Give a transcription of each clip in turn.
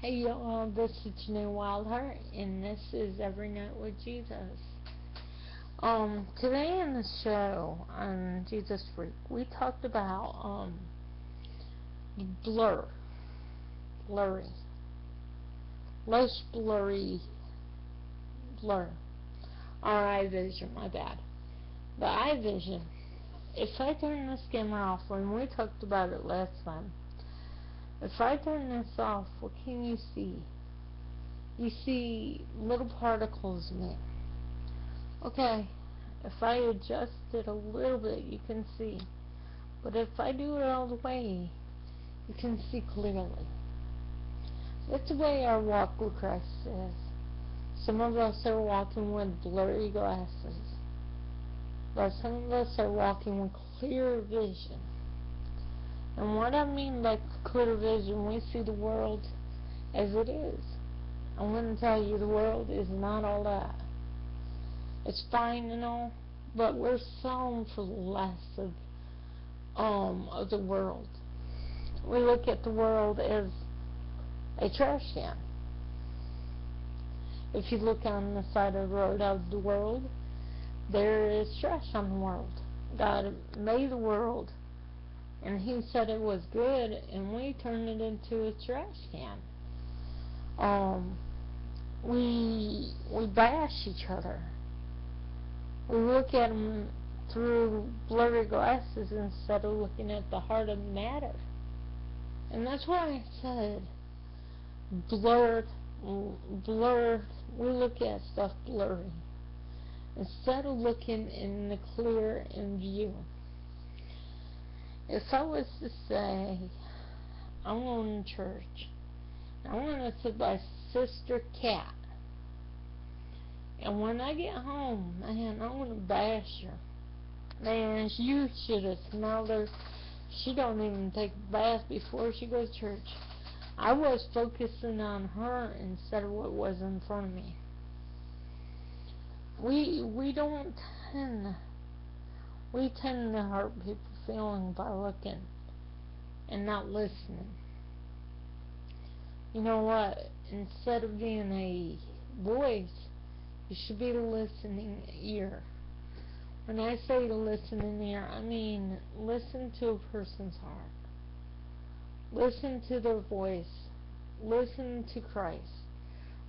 Hey y'all, this is Janelle Wildheart, and this is Every Night with Jesus. Today in the show on Jesus Freak, we talked about blurry, less blur, our eye vision. My bad. The eye vision. If I turn this camera off, when we talked about it last time, if I turn this off, what can you see? You see little particles in it. Okay, if I adjust it a little bit, you can see. But if I do it all the way, you can see clearly. That's the way our walk with Christ is. Some of us are walking with blurry glasses, but some of us are walking with clear vision. And what I mean by clear vision, we see the world as it is. I'm going to tell you, the world is not all that. It's fine and all, but we're sown for less of the world. We look at the world as a trash can. If you look on the side of the road of the world, there is trash on the world. God made the world, and He said it was good, and we turned it into a trash can. We bash each other. We look at them through blurry glasses instead of looking at the heart of the matter. And that's why I said blurred. We look at stuff blurry instead of looking in the clear in view. If I was to say, I'm going to church, I want to sit by Sister Cat, and when I get home, man, I want to bash her. Man, you should have smelled her. She don't even take a bath before she goes to church. I was focusing on her instead of what was in front of me. We don't tend we tend to hurt people's feelings by looking and not listening. You know what? Instead of being a voice, you should be the listening ear. When I say the listening ear, I mean listen to a person's heart. Listen to their voice. Listen to Christ.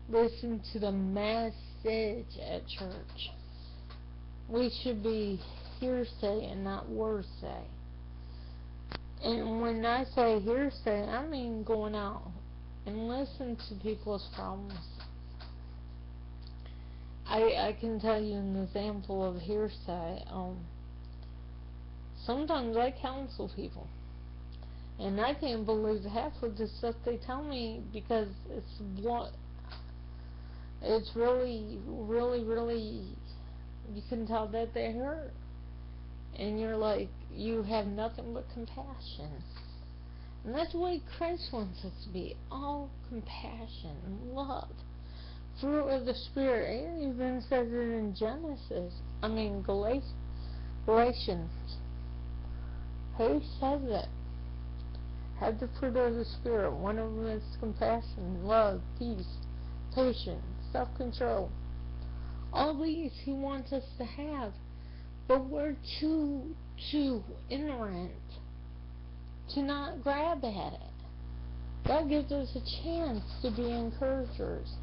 Listen to the message at church. We should be hearsay and not wordsay. And when I say hearsay, I mean going out and listen to people's problems. I can tell you an example of hearsay. Sometimes I counsel people, and I can't believe half of the stuff they tell me because it's really, really, really, you can tell that they hurt. And you're like, you have nothing but compassion. And that's the way Christ wants us to be. All compassion and love. Fruit of the Spirit. It even says it in Galatians. He says it. Have the fruit of the Spirit. One of them is compassion, love, peace, patience, self-control. All these He wants us to have. But we're too ignorant to not grab at it. God gives us a chance to be encouragers.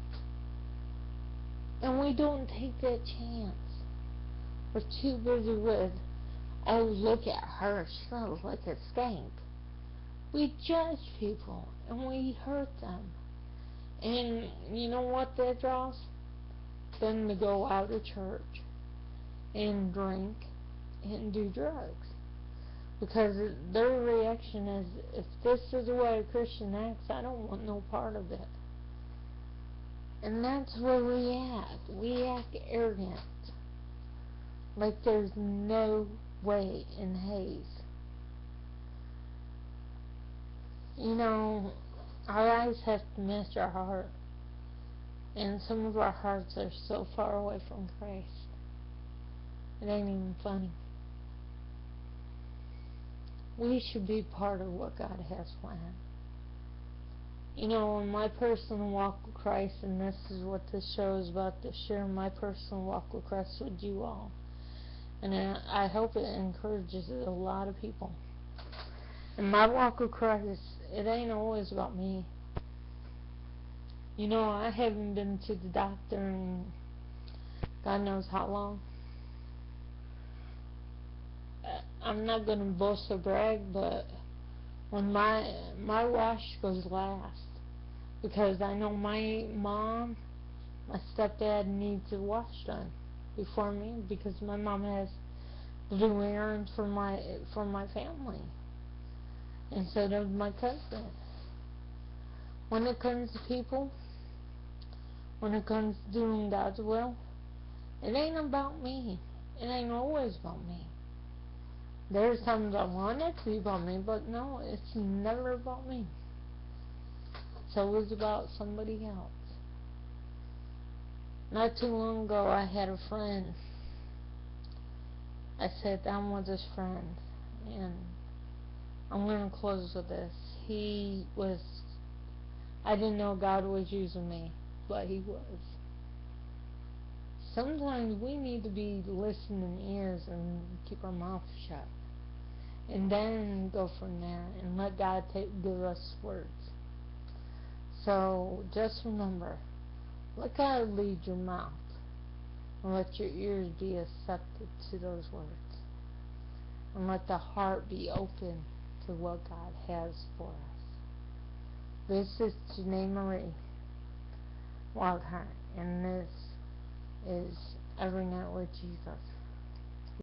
And we don't take that chance. We're too busy with, oh, look at her, she looks like a skank. We judge people, and we hurt them. And you know what that draws? Them to go out of church and drink and do drugs. Because their reaction is, if this is the way a Christian acts, I don't want no part of it. And that's where we act. We act arrogant. Like there's no way in haze. You know, our eyes have to match our heart. And some of our hearts are so far away from Christ. It ain't even funny. We should be part of what God has planned. You know, in my personal walk with Christ, and this is what this show is about, to share my personal walk with Christ with you all. And I hope it encourages a lot of people. In my walk with Christ, it ain't always about me. You know, I haven't been to the doctor in God knows how long. I'm not going to boast or brag, but when my wash goes last, because I know my mom, my stepdad needs a wash done before me, because my mom has to do errands for my family instead of my cousin. When it comes to people, when it comes to doing God's will, it ain't about me. It ain't always about me. There's times I want it to be about me, but no, it's never about me. It's always about somebody else. Not too long ago, I had a friend. I sat down with this friend, and I'm going to close with this. I didn't know God was using me, but He was. Sometimes we need to be listening ears and keep our mouth shut. And then go from there and let God give us words. So just remember, let God lead your mouth and let your ears be accepted to those words. And let the heart be open to what God has for us. This is Janae Marie Wildheart, and this is Every Night with Jesus.